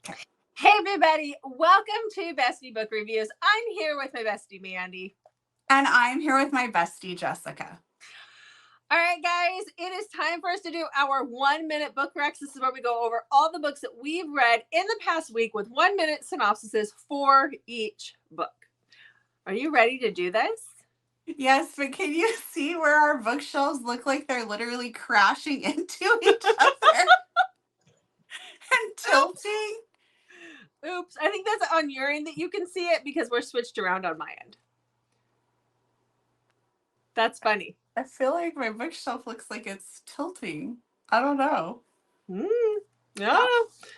Hey everybody, welcome to Bestie Book Reviews. I'm here with my bestie Mandy. And I'm here with my bestie Jessica. All right, guys, it is time for us to do our 1 minute book recs. This is where we go over all the books that we've read in the past week with 1 minute synopsises for each book. Are you ready to do this? Yes, but can you see where our bookshelves look like they're literally crashing into each other and tilting? Oops, I think that's on your end that you can see it because we're switched around on my end. That's funny. I feel like my bookshelf looks like it's tilting. I don't know. No.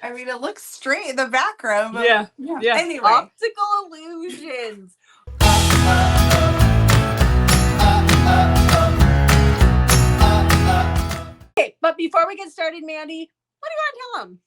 I mean, it looks straight in the background. But Yeah. Anyway. Optical illusions. Okay, but before we get started, Mandy, what do you want to tell them?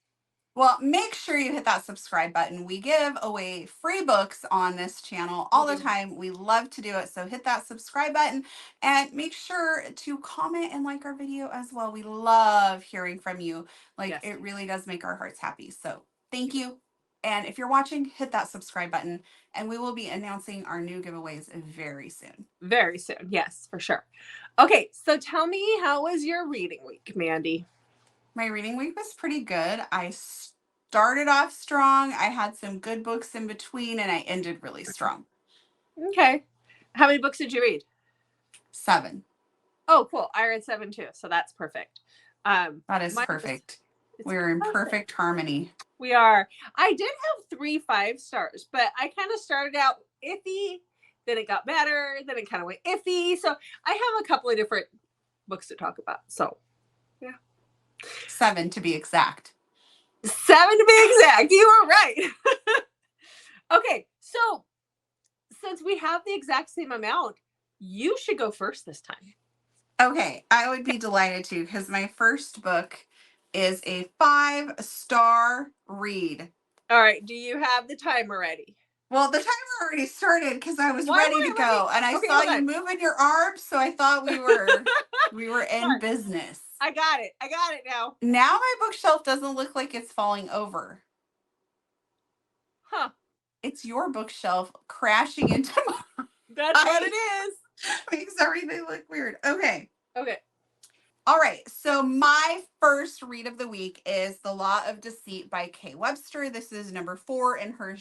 Well, make sure you hit that subscribe button. We give away free books on this channel all the time. We love to do it. So hit that subscribe button and make sure to comment and like our video as well. We love hearing from you. It really does make our hearts happy. So thank you. And if you're watching, hit that subscribe button and we will be announcing our new giveaways very soon. Very soon. Yes, for sure. Okay, so tell me, how was your reading week, Mandy? My reading week was pretty good. I started off strong. I had some good books in between and I ended really strong. Okay. How many books did you read? 7. Oh, cool. I read 7 too. So that's perfect. That is perfect. We're in perfect harmony. We are. I did have 3 5-stars, but I kind of started out iffy. Then it got better. Then it kind of went iffy. So I have a couple of different books to talk about. So, yeah. 7 to be exact. 7 to be exact. You were right. Okay. So since we have the exact same amount, you should go first this time. Okay. I would be delighted to because my first book is a 5-star read. All right. Do you have the timer ready? Well, the timer already started because I was ready to go, and I saw you moving your arms, so I thought we were in business. I got it now. Now my bookshelf doesn't look like it's falling over. Huh? It's your bookshelf crashing into my. That's what it is. Makes everything look weird. Okay. Okay. All right, so my first read of the week is The Law of Deceit by Kay Webster. This is number 4 in her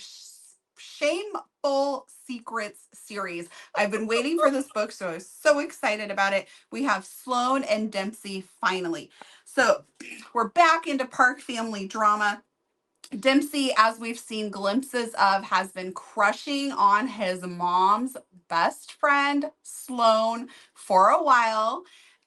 Shameful Secrets series. I've been waiting for this book, so I was so excited about it. We have Sloane and Dempsey finally. So we're back into Park family drama. Dempsey, as we've seen glimpses of, has been crushing on his mom's best friend, Sloane, for a while.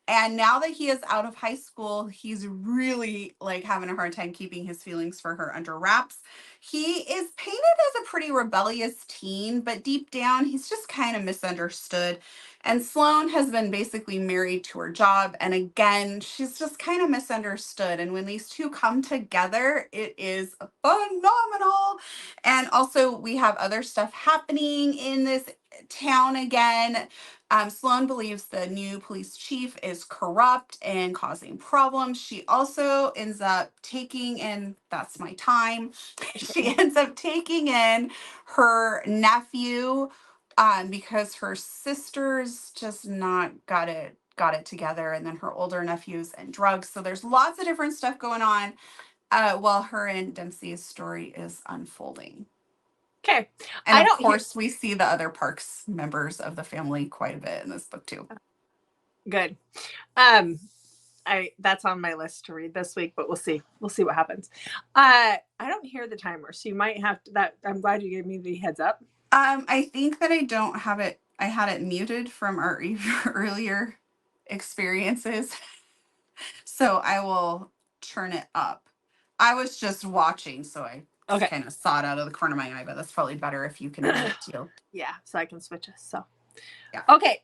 And now that he is out of high school, he's really having a hard time keeping his feelings for her under wraps. He is painted as a pretty rebellious teen, but deep down, he's just kind of misunderstood. And Sloane has been basically married to her job. And again, she's just kind of misunderstood. And when these two come together, it is phenomenal. And also, we have other stuff happening in this town again. Sloane believes the new police chief is corrupt and causing problems. She also ends up taking in, that's my time, she ends up taking in her nephew because her sister's just not got it together, and then her older nephew's in drugs. So there's lots of different stuff going on while her and Dempsey's story is unfolding. Okay. And of course, we see the other Parks members of the family quite a bit in this book too. Good. That's on my list to read this week, but we'll see. We'll see what happens. I don't hear the timer, so you might have to. That I'm glad you gave me the heads up. I think that I don't have it. I had it muted from our earlier experiences, so I will turn it up. I was just watching, so I kind of saw it out of the corner of my eye, but that's probably better if you can read it too. Yeah, so I can switch us. So, yeah. Okay.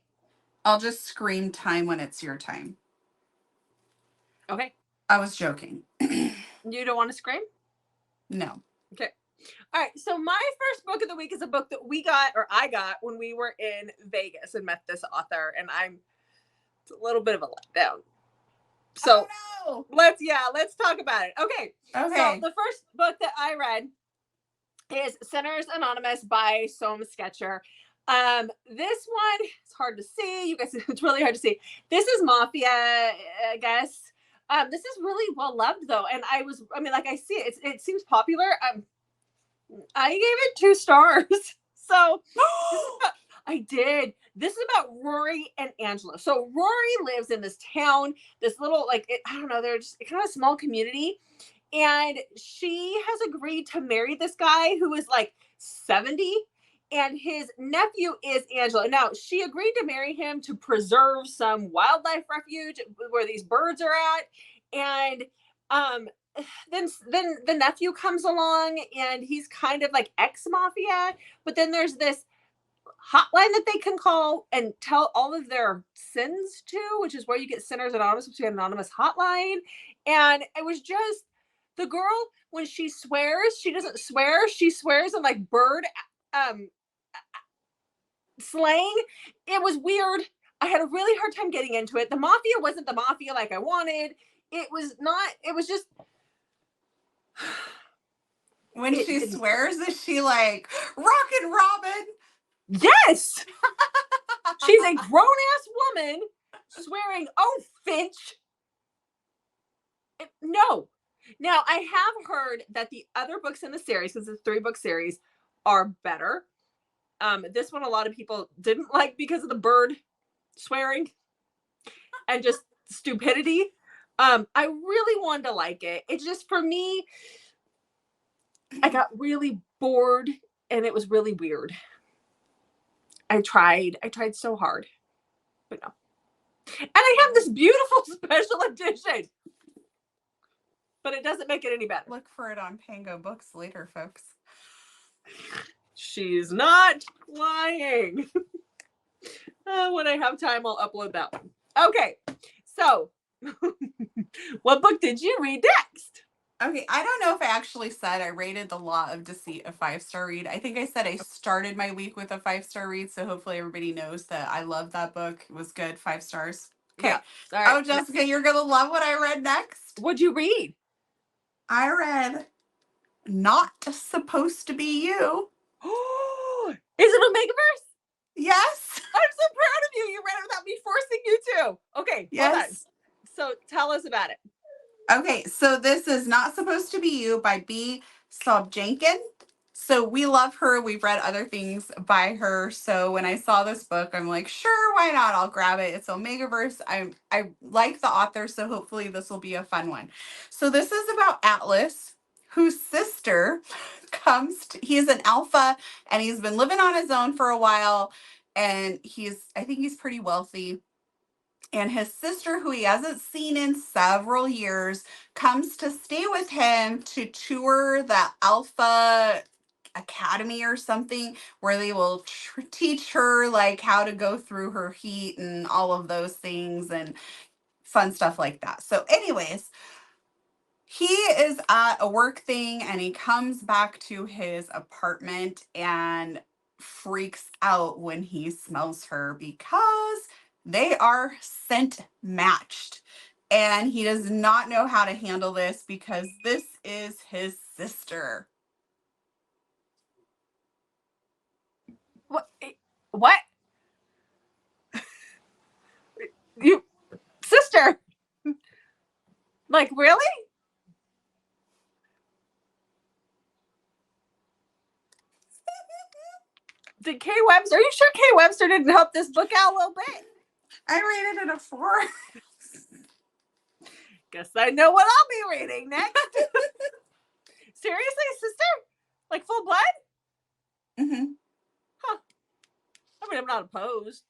I'll just scream time when it's your time. Okay. I was joking. You don't want to scream? No. Okay. All right. So my first book of the week is a book that I got when we were in Vegas and met this author, and it's a little bit of a letdown. So oh, no. let's talk about it. Okay. So the first book that I read is Sinners Anonymous by Soam Sketcher. This one, it's hard to see. You guys, it's really hard to see. This is Mafia, I guess. This is really well loved though. And I see it. It seems popular. I gave it 2 stars. So I did. This is about Rory and Angela. So Rory lives in this town, this little, I don't know, they're just kind of a small community. And she has agreed to marry this guy who is like 70, and his nephew is Angela. Now, she agreed to marry him to preserve some wildlife refuge where these birds are at. And then the nephew comes along, and he's kind of like ex-mafia, but then there's this hotline that they can call and tell all of their sins to, which is where you get Sinners Anonymous, which is an anonymous hotline. And it was just, the girl, when she swears, she doesn't swear. She swears in like bird slang. It was weird. I had a really hard time getting into it. The Mafia wasn't the Mafia like I wanted. It was not, it was just... When she swears, is she like, Rockin' Robin? Yes! She's a grown-ass woman swearing, oh, Finch. No. Now, I have heard that the other books in the series, because it's a 3-book series, are better. This one, a lot of people didn't like because of the bird swearing and just stupidity. I really wanted to like it. It's just, for me, I got really bored, and it was really weird. I tried so hard, but no. And I have this beautiful special edition, but it doesn't make it any better. Look for it on Pango Books later, folks. She's not lying. When I have time, I'll upload that one. Okay, so what book did you read next? Okay, I don't know if I actually said I rated The Law of Deceit a 5-star read. I think I said I started my week with a 5-star read, so hopefully everybody knows that I love that book. It was good, 5 stars. Okay. Yeah. All right. Oh, Jessica, you're going to love what I read next. What'd you read? I read Not Supposed to Be You. Is it Omegaverse? Yes. I'm so proud of you. You read it without me forcing you to. Okay, yes. Hold on. So tell us about it. Okay, so this is Not Supposed to Be You by B. Sobjankin. So we love her. We've read other things by her. So when I saw this book, I'm like, sure, why not? I'll grab it. It's Omegaverse. I like the author, so hopefully this will be a fun one. So this is about Atlas, whose sister he's an alpha, and he's been living on his own for a while, and I think he's pretty wealthy. And his sister, who he hasn't seen in several years, comes to stay with him to tour the Alpha Academy or something, where they will teach her like how to go through her heat and all of those things and fun stuff like that. So anyways, he is at a work thing, and he comes back to his apartment and freaks out when he smells her because they are scent matched. And he does not know how to handle this because this is his sister. What? You sister? Like, really? Did Kay Webster? Are you sure Kay Webster didn't help this book out a little bit? I rated it a 4. Guess I know what I'll be reading next. Seriously, sister? Like full blood? Mm-hmm. Huh. I mean, I'm not opposed.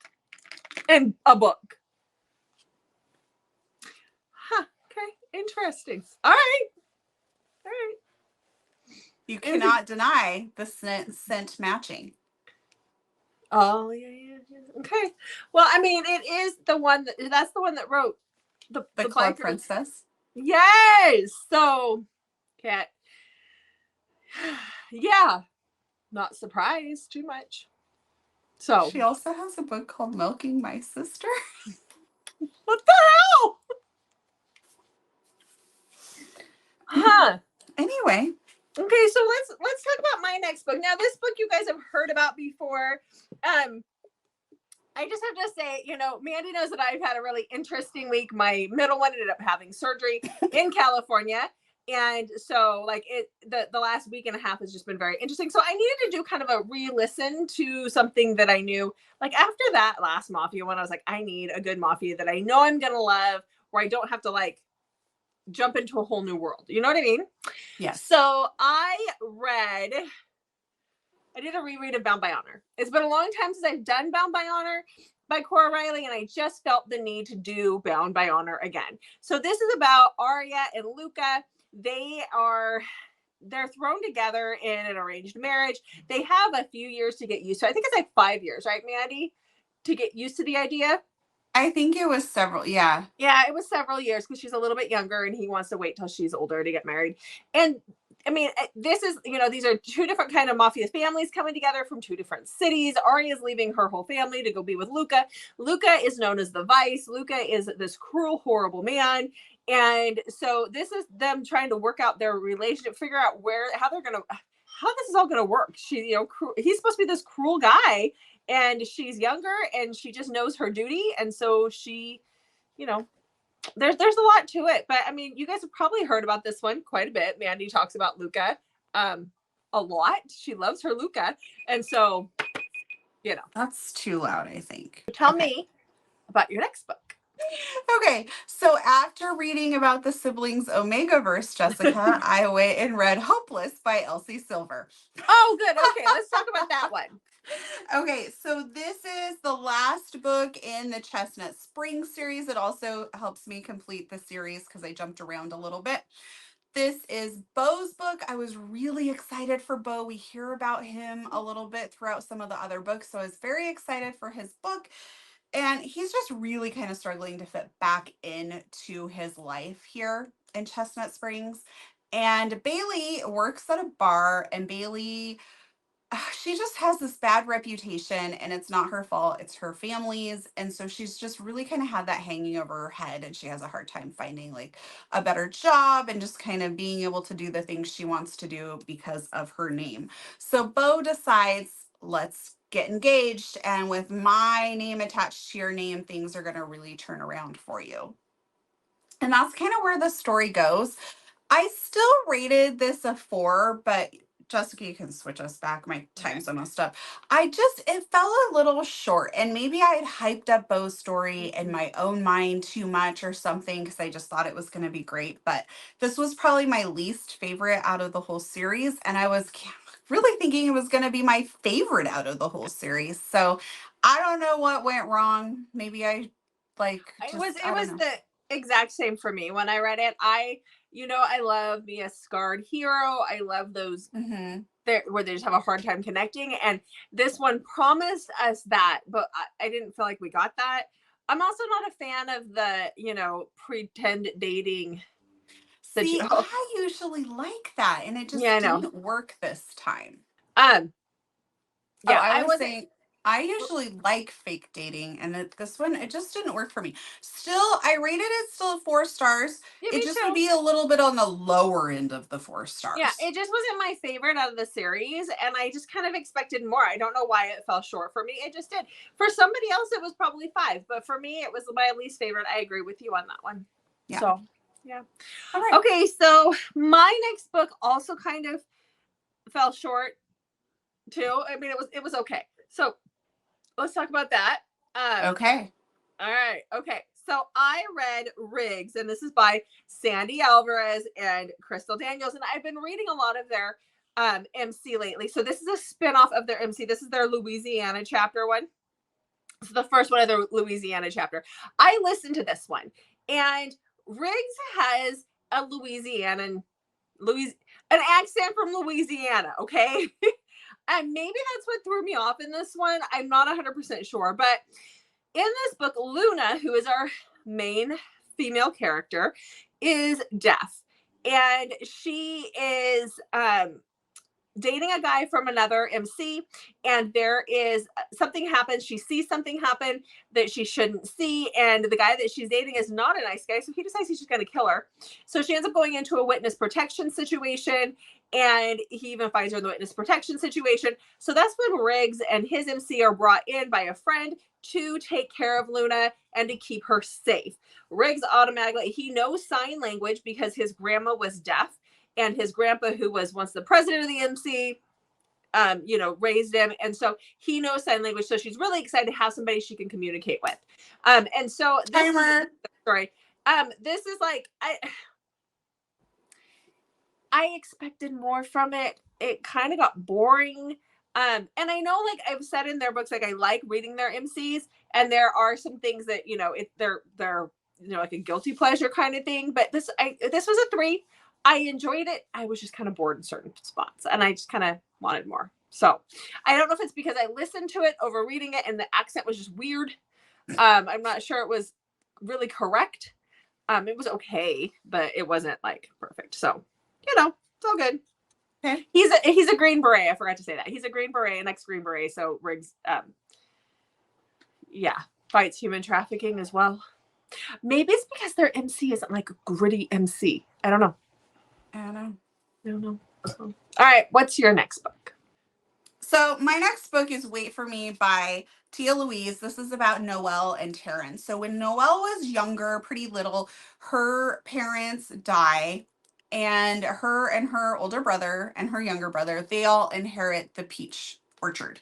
In a book. Huh. Okay. Interesting. All right. You cannot deny the scent matching. Oh, yeah. Okay. Well, I mean, it is the one that's the one that wrote the Club Princess. Yes. So, Kat. Yeah. Not surprised too much. So she also has a book called Milking My Sister. What the hell? Huh. Anyway. Okay, so let's talk about my next book. Now, this book you guys have heard about before. I just have to say, Mandy knows that I've had a really interesting week. My middle one ended up having surgery in California. And so the last week and a half has just been very interesting. So I needed to do kind of a re-listen to something that I knew. Like after that last Mafia one, I was like, I need a good Mafia that I know I'm going to love, where I don't have to jump into a whole new world. You know what I mean? Yes. So I did a reread of Bound by Honor. It's been a long time since I've done Bound by Honor by Cora Riley, and I just felt the need to do Bound by Honor again. So this is about Arya and Luca. They're thrown together in an arranged marriage. They have a few years to get used to. I think it's like 5 years, right, Mandy, to get used to the idea? I think it was several, yeah. Yeah, it was several years because she's a little bit younger and he wants to wait till she's older to get married. And I mean, this is, these are two different kind of Mafia families coming together from two different cities. Arya's leaving her whole family to go be with Luca. Luca is known as the Vice. Luca is this cruel, horrible man. And so this is them trying to work out their relationship, figure out how this is all going to work. He's supposed to be this cruel guy, and she's younger and she just knows her duty. And so she, there's a lot to it, but I mean, you guys have probably heard about this one quite a bit. Mandy talks about Luca a lot. She loves her Luca. And so, That's too loud, I think. Tell me about your next book. Okay, so after reading about the siblings Omegaverse, Jessica, I went and read Hopeless by Elsie Silver. Oh, good. Okay, let's talk about that one. Okay, so this is the last book in the Chestnut Spring series. It also helps me complete the series because I jumped around a little bit. This is Beau's book. I was really excited for Beau. We hear about him a little bit throughout some of the other books, so I was very excited for his book. And he's just really kind of struggling to fit back into his life here in Chestnut Springs. And Bailey works at a bar, and Bailey, she just has this bad reputation, and it's not her fault, it's her family's. And so she's just really kind of had that hanging over her head, and she has a hard time finding a better job and just kind of being able to do the things she wants to do because of her name. So Beau decides, let's get engaged, and with my name attached to your name, things are going to really turn around for you. And that's kind of where the story goes. I still rated this a 4, but Jessica, you can switch us back. My time's almost up. It fell a little short, and maybe I had hyped up Beau's story in my own mind too much or something because I just thought it was going to be great. But this was probably my least favorite out of the whole series, and I was really thinking it was going to be my favorite out of the whole series. So I don't know what went wrong. Maybe it was the exact same for me when I read it. I love me a scarred hero. I love those where they just have a hard time connecting. And this one promised us that, but I didn't feel like we got that. I'm also not a fan of the, pretend dating. See, I usually like that, and it just didn't work this time. Yeah, I was saying, I usually like fake dating, and this one, it just didn't work for me. Still, I rated it still 4 stars. Yeah, it just would be a little bit on the lower end of the 4 stars. Yeah, it just wasn't my favorite out of the series, and I just kind of expected more. I don't know why it fell short for me. It just did. For somebody else, it was probably 5, but for me, it was my least favorite. I agree with you on that one. Yeah. So, yeah. All right. Okay, so my next book also kind of fell short too. I mean, it was okay. So let's talk about that. Okay. All right. Okay. So I read Riggs, and this is by Sandy Alvarez and Crystal Daniels. And I've been reading a lot of their MC lately. So this is a spinoff of their MC. This is their Louisiana chapter one. So the first one of their Louisiana chapter. I listened to this one, and Riggs has an accent from Louisiana. Okay. And maybe that's what threw me off in this one. I'm not 100% sure. But in this book, Luna, who is our main female character, is deaf. And she is dating a guy from another MC, and there is something happens. She sees something happen that she shouldn't see, and the guy that she's dating is not a nice guy, so he decides he's just going to kill her. So she ends up going into a witness protection situation, and he even finds her in the witness protection situation. So that's when Riggs and his MC are brought in by a friend to take care of Luna and to keep her safe. Riggs automatically, he knows sign language because his grandma was deaf, and his grandpa, who was once the president of the MC, raised him. And so he knows sign language. So she's really excited to have somebody she can communicate with. And so this is the story. This is like, I expected more from it. It kind of got boring. And I know, like I've said in their books, like I like reading their MCs, and there are some things that, they're like a guilty pleasure kind of thing. But this was a 3. I enjoyed it. I was just kind of bored in certain spots, and I just kind of wanted more. So I don't know if it's because I listened to it over reading it and the accent was just weird. I'm not sure it was really correct. It was okay, but it wasn't like perfect. So, it's all good. Okay. He's a Green Beret. I forgot to say that. He's a Green Beret, an ex-Green Beret. So Riggs, fights human trafficking as well. Maybe it's because their MC isn't like a gritty MC. I don't know. So, all right, what's your next book? So my next book is Wait for Me by Tia Louise. This is about Noelle and Taryn. So when Noelle was younger, pretty little, her parents die, and her older brother and her younger brother, they all inherit the peach orchard.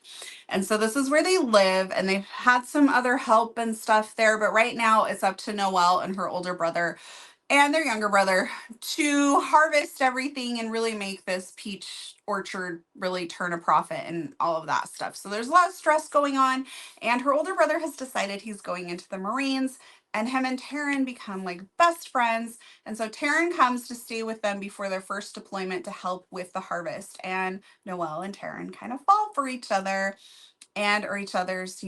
And so this is where they live, and they've had some other help and stuff there, but right now it's up to Noelle and her older brother and their younger brother to harvest everything and really make this peach orchard really turn a profit and all of that stuff. So there's a lot of stress going on, and her older brother has decided he's going into the Marines, and him and Taryn become like best friends. And so Taryn comes to stay with them before their first deployment to help with the harvest, and Noelle and Taryn kind of fall for each other and are each other's,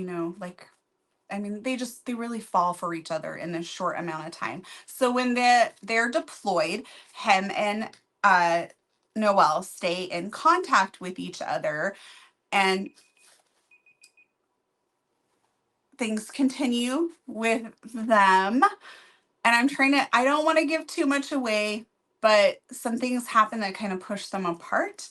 they really fall for each other in this short amount of time. So when they're deployed, him and Noelle stay in contact with each other, and things continue with them. And I don't want to give too much away, but some things happen that kind of push them apart.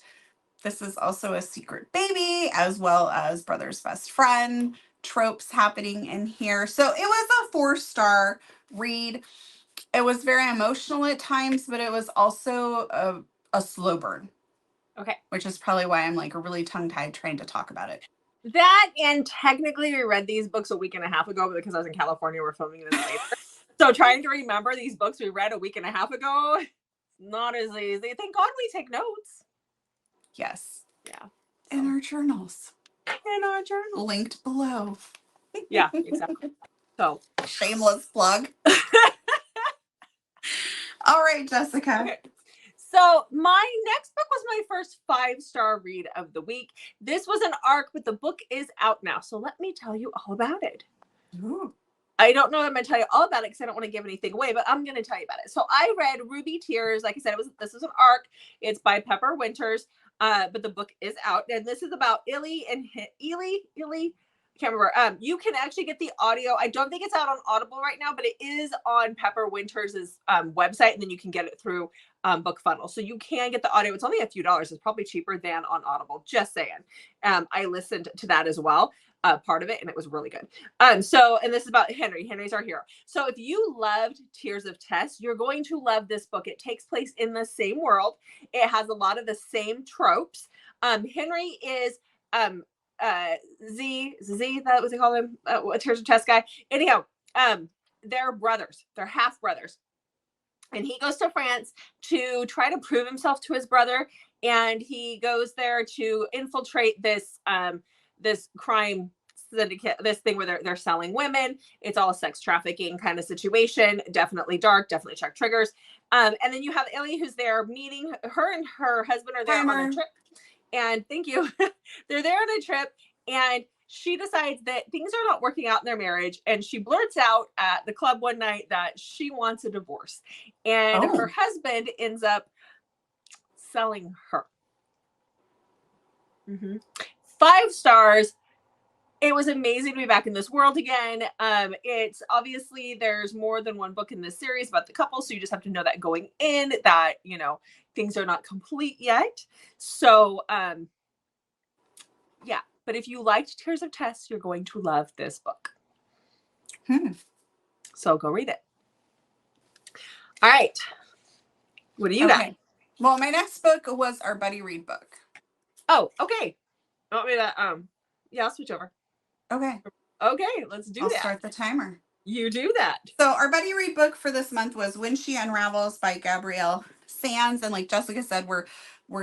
This is also a secret baby, as well as brother's best friend tropes happening in here. So it was a 4-star read. It was very emotional at times, but it was also a slow burn. Okay. Which is probably why I'm like really tongue-tied trying to talk about it. That, and technically we read these books a week and a half ago, but because I was in California, we're filming it later. So trying to remember these books we read a week and a half ago, not as easy. Thank God we take notes. Yes. Yeah. In our journals. Linked below. Yeah, exactly. So shameless plug. All right, Jessica. Okay. So my next book was my first 5-star read of the week. This was an arc, but the book is out now. So let me tell you all about it. Ooh. I don't know that I'm going to tell you all about it because I don't want to give anything away, but I'm going to tell you about it. So I read Ruby Tears. Like I said, this is an arc. It's by Pepper Winters, but the book is out. And this is about Illy. I can't remember. You can actually get the audio. I don't think it's out on Audible right now, but it is on Pepper Winters' website, and then you can get it through BookFunnel. So you can get the audio. It's only a few dollars. It's probably cheaper than on Audible. Just saying. I listened to that as well. Part of it, and it was really good. And this is about Henry. Henry's our hero. So if you loved Tears of Tess, you're going to love this book. It takes place in the same world. It has a lot of the same tropes. Henry is Z, that was they call him, a Tears of Tess guy. Anyhow, they're brothers. They're half brothers. And he goes to France to try to prove himself to his brother. And he goes there to infiltrate this crime syndicate, this thing where they're selling women. It's all a sex trafficking kind of situation. Definitely dark, definitely check triggers. And then you have Illy, who's there meeting her, and her husband are there on a trip. And thank you. They're there on a trip, and she decides that things are not working out in their marriage. And she blurts out at the club one night that she wants a divorce. And her husband ends up selling her. Mm-hmm. 5 stars. It was amazing to be back in this world again. It's obviously there's more than one book in this series about the couple, so you just have to know that going in that, you know, things are not complete yet. So, yeah. But if you liked Tears of Tess, you're going to love this book. So go read it. All right. What do you got? Well, my next book was our buddy read book. Oh, okay. Want me to yeah, I'll switch over. Okay, let's do I'll that. start the timer. You do that. So our buddy read book for this month was When She Unravels by Gabrielle Sands. And like Jessica said, we're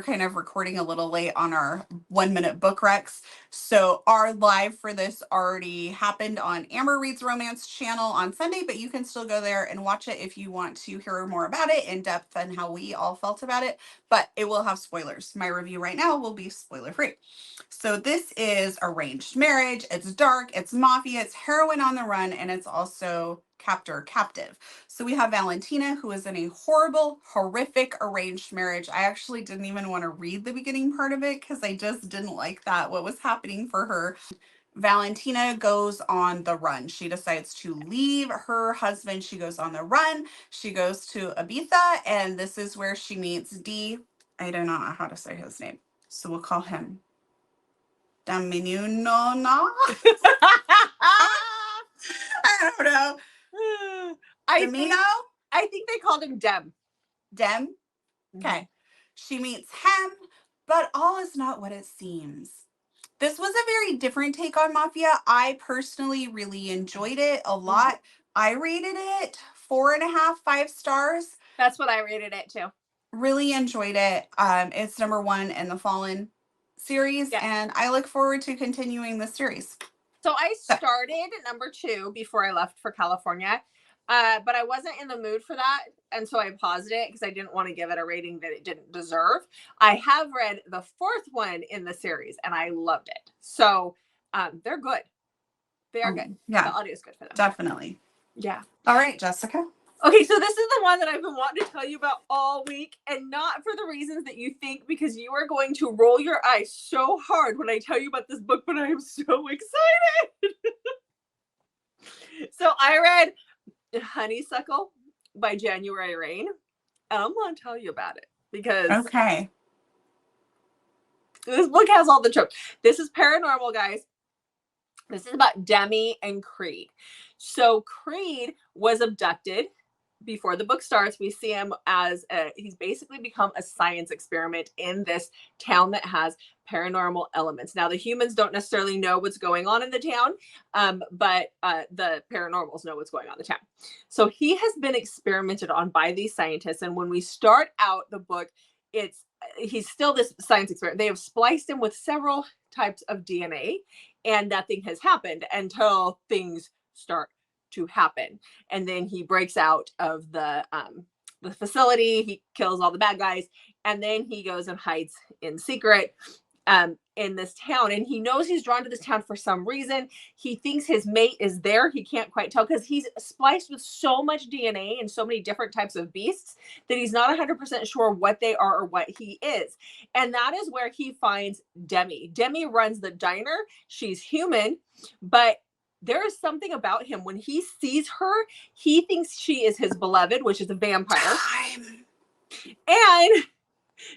kind of recording a little late on our 1 minute book recs. So our live for this already happened on Amber Reads Romance channel on Sunday, but you can still go there and watch it if you want to hear more about it in depth and how we all felt about it. But it will have spoilers. My review right now will be spoiler free. So this is arranged marriage. It's dark. It's mafia. It's heroine on the run, and it's also captor captive. So we have Valentina, who is in a horrible, horrific arranged marriage. I actually didn't even want to read the beginning part of it because I just didn't like that, what was happening for her. Valentina goes on the run. She decides to leave her husband. She goes on the run. She goes to Ibiza, and this is where she meets D. I don't know how to say his name, so we'll call him Daminuno. I don't know. I think they called him Dem. Dem? Okay. She meets him, but all is not what it seems. This was a very different take on Mafia. I personally really enjoyed it a lot. I rated it 4.5, 5 stars. That's what I rated it too. Really enjoyed it. It's number 1 in the Fallen series, and I look forward to continuing the series. So I started at number 2 before I left for California, but I wasn't in the mood for that, and so I paused it because I didn't want to give it a rating that it didn't deserve. I have read the 4th one in the series, and I loved it. So they're good. They are good. Yeah. The audio is good for them. Definitely. Yeah. All right, Jessica. Okay, so this is the one that I've been wanting to tell you about all week, and not for the reasons that you think, because you are going to roll your eyes so hard when I tell you about this book, but I am so excited. So I read Honeysuckle by January Rain, and I'm going to tell you about it because this book has all the tropes. This is paranormal, guys. This is about Demi and Creed. So Creed was abducted. Before the book starts, we see him as he's basically become a science experiment in this town that has paranormal elements. Now, the humans don't necessarily know what's going on in the town, but the paranormals know what's going on in the town. So he has been experimented on by these scientists. And when we start out the book, he's still this science experiment. They have spliced him with several types of DNA, and nothing has happened until things start to happen. And then he breaks out of the facility. He kills all the bad guys, and then he goes and hides in secret in this town. And he knows he's drawn to this town for some reason. He thinks his mate is there. He can't quite tell because he's spliced with so much DNA and so many different types of beasts that he's not 100% sure what they are or what he is. And that is where he finds Demi. Demi runs the diner. She's human, but there is something about him. When he sees her, he thinks she is his beloved, which is a vampire. And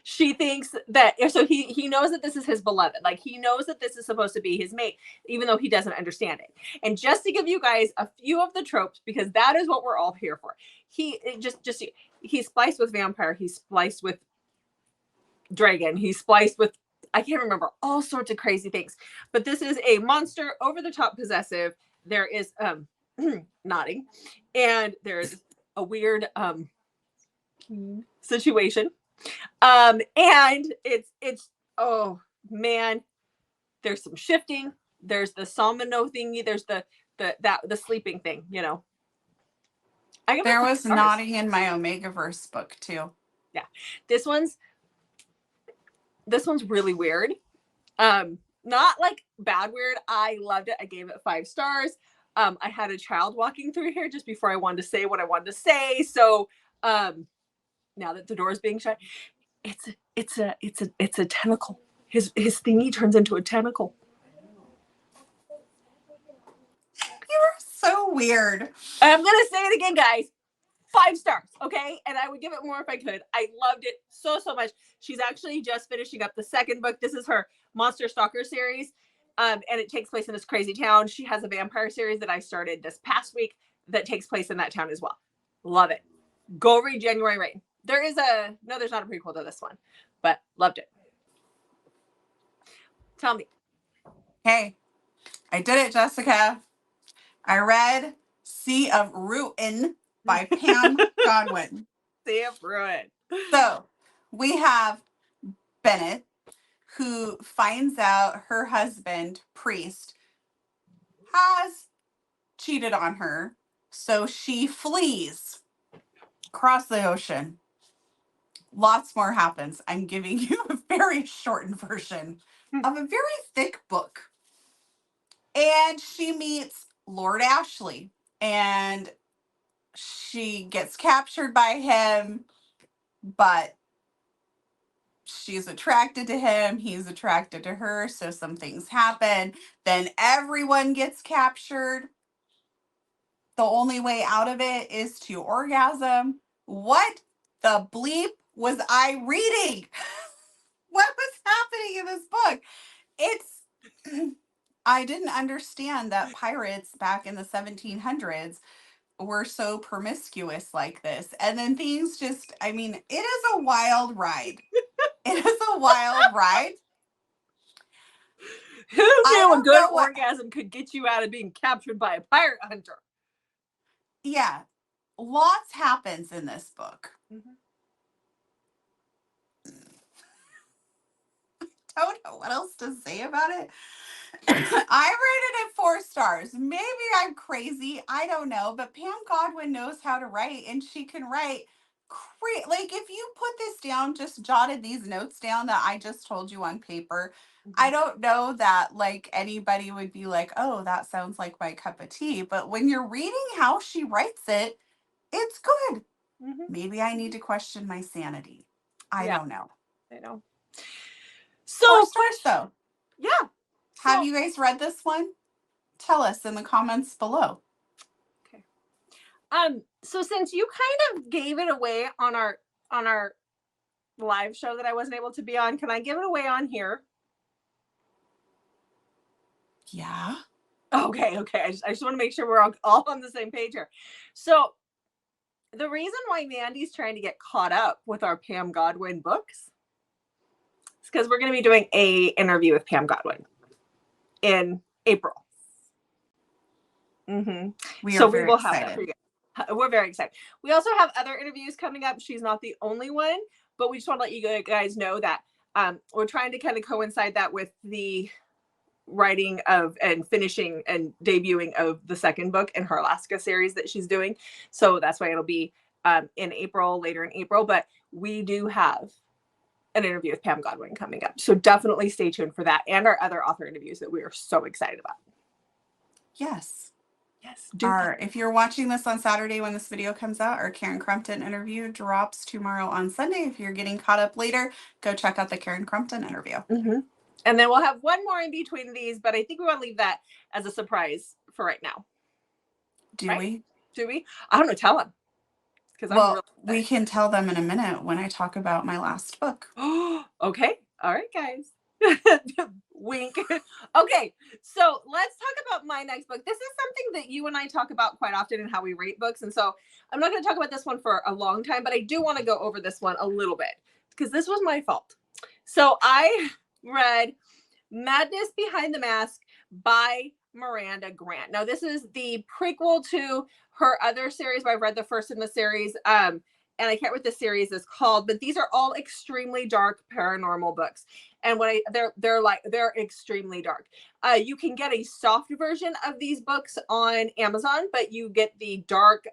she thinks that, so he knows that this is his beloved. Like, he knows that this is supposed to be his mate, even though he doesn't understand it. And just to give you guys a few of the tropes, because that is what we're all here for. He's spliced with vampire. He's spliced with dragon. He's spliced with, I can't remember, all sorts of crazy things. But this is a monster, over the top possessive. There is nodding, and there's a weird situation. And it's oh man, there's some shifting. There's the somno thingy. There's the sleeping thing. You know. There was nodding in my Omegaverse book too. Yeah, this one's really weird. Not like bad weird. I loved it. I gave it 5 stars. I had a child walking through here just before I wanted to say what I wanted to say. So now that the door is being shut, it's a tentacle. his thingy turns into a tentacle. You're so weird. I'm gonna say it again, guys. 5 stars, okay? And I would give it more if I could. I loved it so much. She's actually just finishing up the second book. This is her Monster Stalker series, and it takes place in this crazy town. She has a vampire series that I started this past week that takes place in that town as well. Love it. Go read January Rain. There's not a prequel to this one, but loved it. Tell me. Hey, I did it, Jessica. I read Sea of Ruin by Pam Godwin. Sea of Ruin. So we have Bennett, who finds out her husband, Priest, has cheated on her. So she flees across the ocean. Lots more happens. I'm giving you a very shortened version of a very thick book. And she meets Lord Ashley, and she gets captured by him, but she's attracted to him. He's attracted to her. So some things happen. Then everyone gets captured. The only way out of it is to orgasm. What the bleep was I reading? What was happening in this book? I didn't understand that pirates back in the 1700s were so promiscuous like this. And then things just, I mean, it is a wild ride. It is a wild ride. Who knew a good orgasm could get you out of being captured by a pirate hunter? Yeah. Lots happens in this book. Mm-hmm. Don't know what else to say about it. I rated it 4 stars. Maybe I'm crazy. I don't know. But Pam Godwin knows how to write, and she can write. Like, if you put this down, just jotted these notes down that I just told you on paper, I don't know that like anybody would be like, oh, that sounds like my cup of tea. But when you're reading how she writes it, it's good. Mm-hmm. Maybe I need to question my sanity. I don't know. I know. So 4 stars though. Yeah. Have you guys read this one? Tell us in the comments below. Okay. So since you kind of gave it away on our live show that I wasn't able to be on, can I give it away on here? Yeah. Okay. I just want to make sure we're all on the same page here. So the reason why Mandy's trying to get caught up with our Pam Godwin books is because we're going to be doing a interview with Pam Godwin in April. Mm-hmm. We will have that for you. We're very excited. We also have other interviews coming up. She's not the only one, but we just want to let you guys know that we're trying to kind of coincide that with the writing of and finishing and debuting of the second book in her Alaska series that she's doing. So that's why it'll be in April, later in April. But we do have an interview with Pam Godwin coming up. So definitely stay tuned for that and our other author interviews that we are so excited about. Yes. Yes. If you're watching this on Saturday when this video comes out, our Karen Crumpton interview drops tomorrow on Sunday. If you're getting caught up later, go check out the Karen Crumpton interview. Mm-hmm. And then we'll have one more in between these, but I think we want to leave that as a surprise for right now. Do we? I don't know. Tell them. Well, we can tell them in a minute when I talk about my last book. Okay. All right, guys. Wink. Okay, so let's talk about my next book. This is something that you and I talk about quite often in how we rate books. And so I'm not going to talk about this one for a long time, but I do want to go over this one a little bit because this was my fault. So I read Madness Behind the Mask by Miranda Grant. Now, this is the prequel to her other series, but I've read the first in the series. And I can't remember what the series is called, but these are all extremely dark paranormal books. And they're extremely dark. You can get a soft version of these books on Amazon, but you get the dark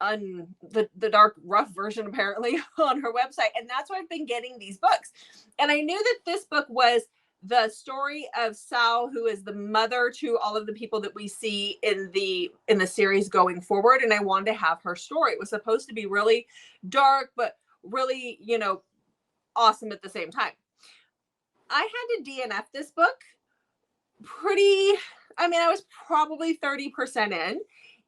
the dark rough version apparently on her website. And that's why I've been getting these books. And I knew that this book was the story of Sal, who is the mother to all of the people that we see in the series going forward. And I wanted to have her story. It was supposed to be really dark, but really, awesome at the same time. I had to DNF this book I was probably 30% in,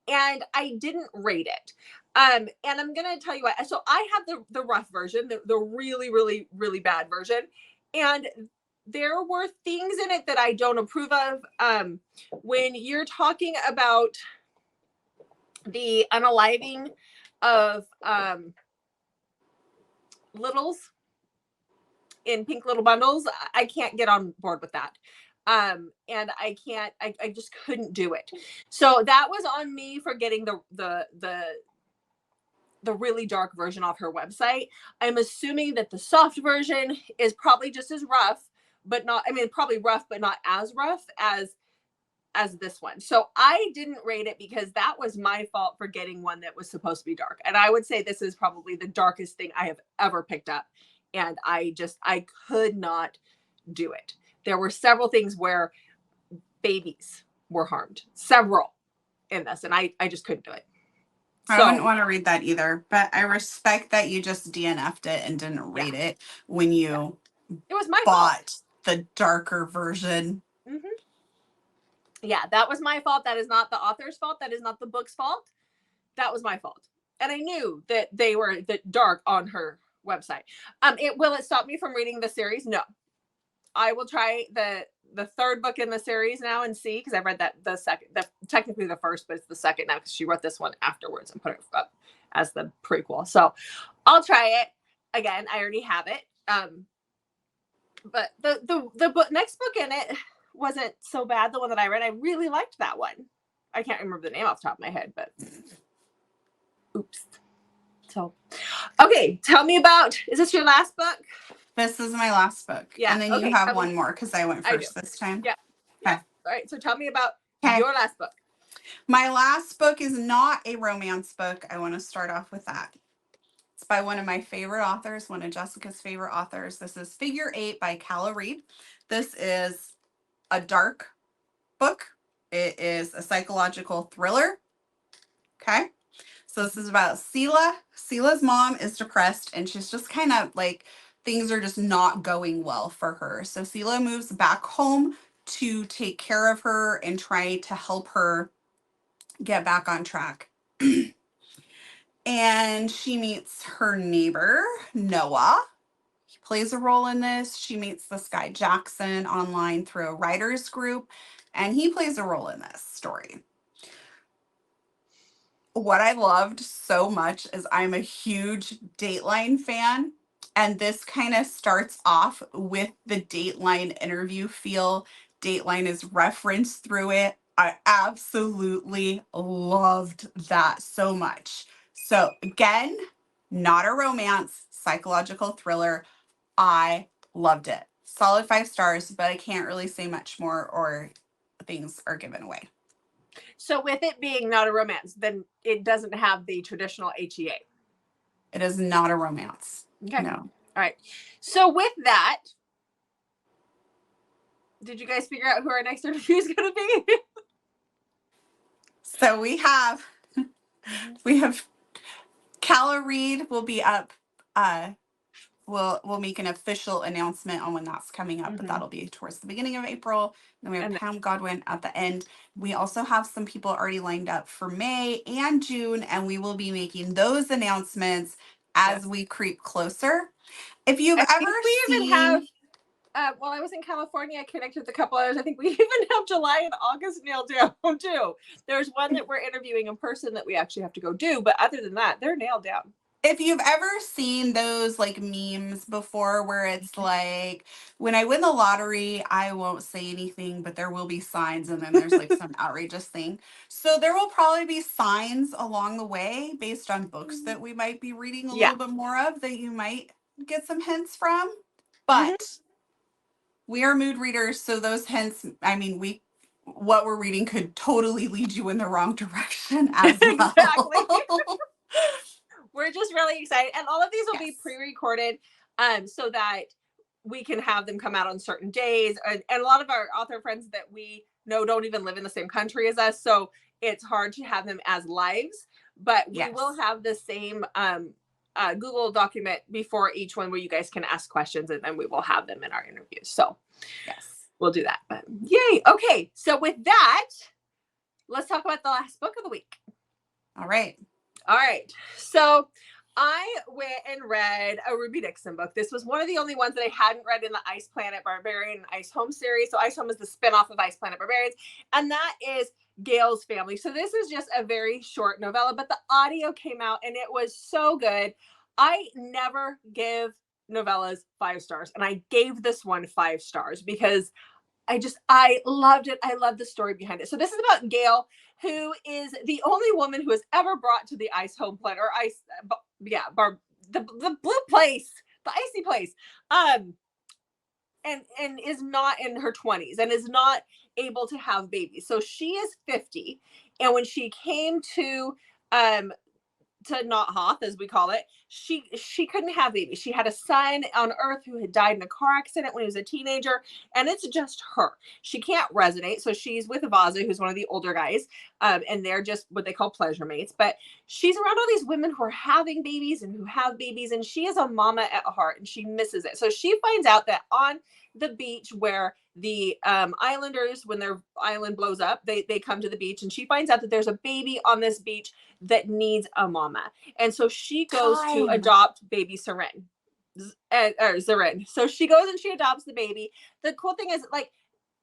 and I didn't rate it. And I'm gonna tell you what. So I have the rough version, the really, really, really bad version, and there were things in it that I don't approve of. When you're talking about the unaliving of littles in pink little bundles, I can't get on board with that. And I just couldn't do it. So that was on me for getting the really dark version off her website. I'm assuming that the soft version is probably just as rough, but not, probably rough, but not as rough as this one. So I didn't rate it because that was my fault for getting one that was supposed to be dark. And I would say this is probably the darkest thing I have ever picked up. And I could not do it. There were several things where babies were harmed, several in this, and I just couldn't do it. I wouldn't want to read that either, but I respect that you just DNF'd it and didn't read it when you it was my bought fault. The darker version. Mm-hmm. Yeah, that was my fault. That is not the author's fault. That is not the book's fault. That was my fault. And I knew that they were dark on her website. Will it stop me from reading the series? No. I will try the third book in the series now and see, because I've read the second, technically the first, but it's the second now because she wrote this one afterwards and put it up as the prequel. So I'll try it again. I already have it. But the next book in it wasn't so bad. The one that I read, I really liked that one. I can't remember the name off the top of my head, but oops. So, okay, tell me about, is this your last book? This is my last book. Yeah. And then you have one more because I went first this time. Yeah. Okay. All right. So tell me about your last book. My last book is not a romance book. I want to start off with that. It's by one of my favorite authors, one of Jessica's favorite authors. This is Figure 8 by Calla Reed. This is a dark book. It is a psychological thriller. Okay. So this is about Selah. Selah's mom is depressed and she's just kind of like, things are just not going well for her. So Selah moves back home to take care of her and try to help her get back on track. And she meets her neighbor, Noah. He plays a role in this. She meets this guy, Jackson, online through a writer's group, and he plays a role in this story. What I loved so much is I'm a huge Dateline fan, and this kind of starts off with the Dateline interview feel. Dateline is referenced through it. I absolutely loved that so much. So again, not a romance, psychological thriller. I loved it. Solid 5 stars, but I can't really say much more or things are given away. So with it being not a romance, then it doesn't have the traditional HEA. It is not a romance. Okay. No. All right. So with that, did you guys figure out who our next interview is going to be? So we have Calla Reed will be up. We'll make an official announcement on when that's coming up, but that'll be towards the beginning of April. Then we have Pam Godwin at the end. We also have some people already lined up for May and June, and we will be making those announcements as we creep closer. If you've ever seen... While I was in California, I connected with a couple others. I think we even have July and August nailed down too. There's one that we're interviewing in person that we actually have to go do, but other than that, they're nailed down. If you've ever seen those like memes before where it's like, when I win the lottery, I won't say anything, but there will be signs. And then there's like some outrageous thing. So there will probably be signs along the way based on books that we might be reading a little bit more of that you might get some hints from. But we are mood readers. So those hints, what we're reading could totally lead you in the wrong direction as well. Exactly. We're just really excited. And all of these will be pre-recorded so that we can have them come out on certain days. And a lot of our author friends that we know don't even live in the same country as us. So it's hard to have them as lives. But we will have the same Google document before each one where you guys can ask questions, and then we will have them in our interviews. So yes, we'll do that. But yay. Okay. So with that, let's talk about the last book of the week. All right. All right. So I went and read a Ruby Dixon book. This was one of the only ones that I hadn't read in the Ice Planet Barbarian Ice Home series. So Ice Home is the spinoff of Ice Planet Barbarians, and that is Gails Family. So this is just a very short novella, but the audio came out and it was so good. I never give novellas 5 stars, and I gave this one 5 stars because I loved it. I love the story behind it. So this is about Gail, who is the only woman who has ever brought to the ice home planet, or ice, the blue place, the icy place, and is not in her 20s and is not able to have babies. So she is 50, and when she came to Not Hoth, as we call it, she couldn't have babies. She had a son on Earth who had died in a car accident when he was a teenager, and it's just her. She can't resonate, so she's with Vaza, who's one of the older guys, and they're just what they call pleasure mates. But she's around all these women who are having babies and who have babies, and she is a mama at heart, and she misses it. So she finds out that on the beach where the islanders, when their island blows up, they come to the beach, and she finds out that there's a baby on this beach that needs a mama, and so she goes to adopt baby Seren. So she goes and she adopts the baby. The cool thing is, like,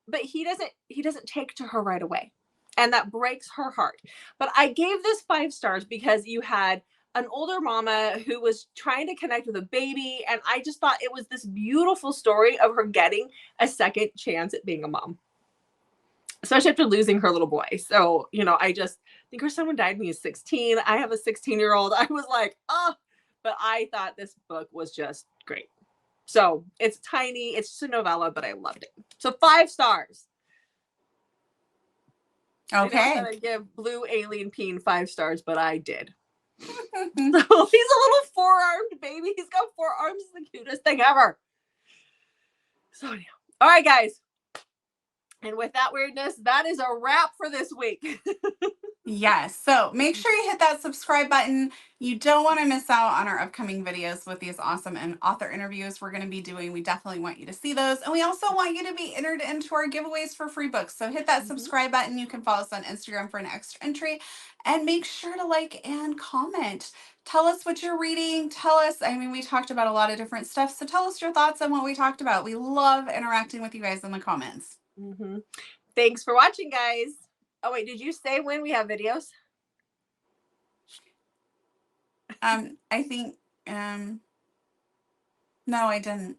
but he doesn't take to her right away, and that breaks her heart. But I gave this 5 stars because you had an older mama who was trying to connect with a baby, and I just thought it was this beautiful story of her getting a second chance at being a mom, especially after losing her little boy. So, I just think her son died when he was 16. I have a 16-year-old. I was like, oh, but I thought this book was just great. So it's tiny. It's just a novella, but I loved it. So 5 stars. Okay. I know that I give Blue Alien Peen 5 stars, but I did. So he's a little 4-armed baby. He's got 4 arms. It's the cutest thing ever. So yeah. All right, guys. And with that weirdness, that is a wrap for this week. Yes. So make sure you hit that subscribe button. You don't want to miss out on our upcoming videos with these awesome and author interviews we're going to be doing. We definitely want you to see those. And we also want you to be entered into our giveaways for free books. So hit that subscribe button. You can follow us on Instagram for an extra entry. And make sure to like and comment. Tell us what you're reading. Tell us, we talked about a lot of different stuff. So tell us your thoughts on what we talked about. We love interacting with you guys in the comments. Thanks for watching, guys. Oh, wait, did you say when we have videos? I think, no, I didn't.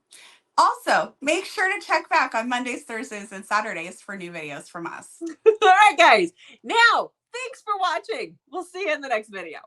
Also, make sure to check back on Mondays, Thursdays, and Saturdays for new videos from us. All right, guys. Now, thanks for watching. We'll see you in the next video.